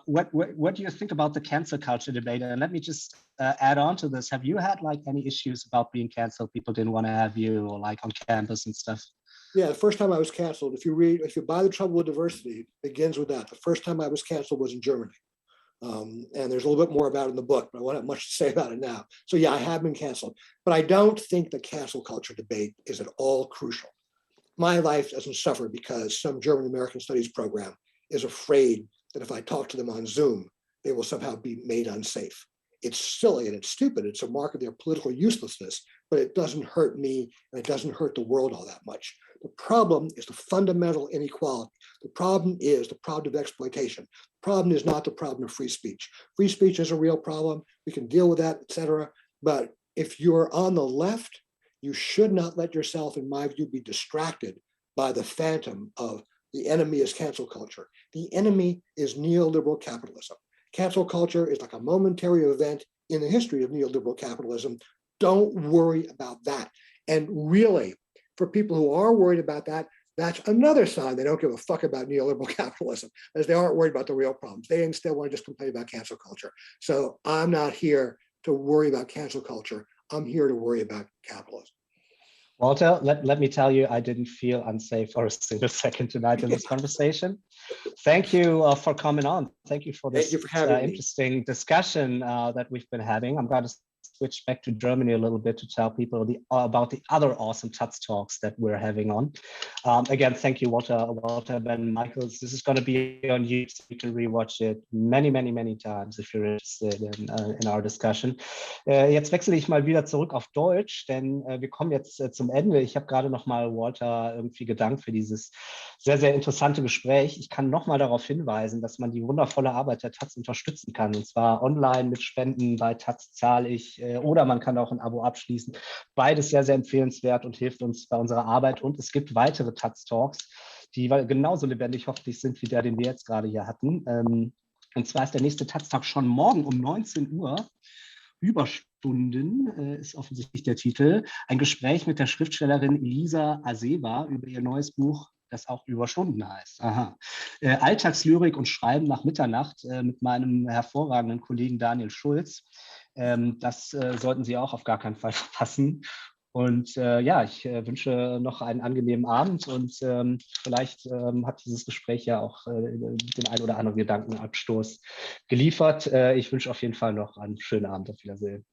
What do you think about the cancel culture debate? And let me just add on to this. Have you had like any issues about being canceled? People didn't want to have you, or like on campus and stuff? Yeah, the first time I was canceled, if you buy The Trouble with Diversity, it begins with that. The first time I was canceled was in Germany. And there's a little bit more about it in the book, but I won't have much to say about it now. So yeah, I have been canceled, but I don't think the cancel culture debate is at all crucial. My life doesn't suffer because some German American studies program is afraid that if I talk to them on Zoom, they will somehow be made unsafe. It's silly and it's stupid. It's a mark of their political uselessness, but it doesn't hurt me and it doesn't hurt the world all that much. The problem is the fundamental inequality. The problem is the problem of exploitation. The problem is not the problem of free speech. Free speech is a real problem. We can deal with that, etc. But if you're on the left, you should not let yourself, in my view, be distracted by the phantom of the enemy is cancel culture. The enemy is neoliberal capitalism. Cancel culture is like a momentary event in the history of neoliberal capitalism. Don't worry about that. And really, for people who are worried about that, that's another sign they don't give a fuck about neoliberal capitalism, as they aren't worried about the real problems. They instead want to just complain about cancel culture. So I'm not here to worry about cancel culture. I'm here to worry about capitalism. Walter, let me tell you, I didn't feel unsafe for a single second tonight in this conversation. Thank you for coming on. Thank you for this interesting discussion that we've been having. I'm going to switch back to Germany a little bit to tell people about the other awesome taz talks that we're having on. Again, thank you, Walter Benn Michaels. This is going to be on YouTube, so you can rewatch it many times if you're interested in our discussion. Jetzt wechsle ich mal wieder zurück auf Deutsch, denn wir kommen jetzt zum Ende. Ich habe gerade noch mal Walter irgendwie gedankt für dieses sehr interessante Gespräch. Ich kann noch mal darauf hinweisen, dass man die wundervolle Arbeit der taz unterstützen kann, und zwar online mit Spenden bei taz-Talk, oder man kann auch ein Abo abschließen. Beides sehr empfehlenswert und hilft uns bei unserer Arbeit. Und es gibt weitere taz-Talks, die genauso lebendig hoffentlich sind wie der, den wir jetzt gerade hier hatten. Und zwar ist der nächste taz-Talk schon morgen um 19 Uhr. Überstunden ist offensichtlich der Titel. Ein Gespräch mit der Schriftstellerin Elisa Aseva über ihr neues Buch, das auch Überstunden heißt. Aha. Alltagslyrik und Schreiben nach Mitternacht mit meinem hervorragenden Kollegen Daniel Schulz. Das sollten Sie auch auf gar keinen Fall verpassen. Und ja, ich wünsche noch einen angenehmen Abend, und vielleicht hat dieses Gespräch ja auch den ein oder anderen Gedankenabstoß geliefert. Ich wünsche auf jeden Fall noch einen schönen Abend. Auf Wiedersehen.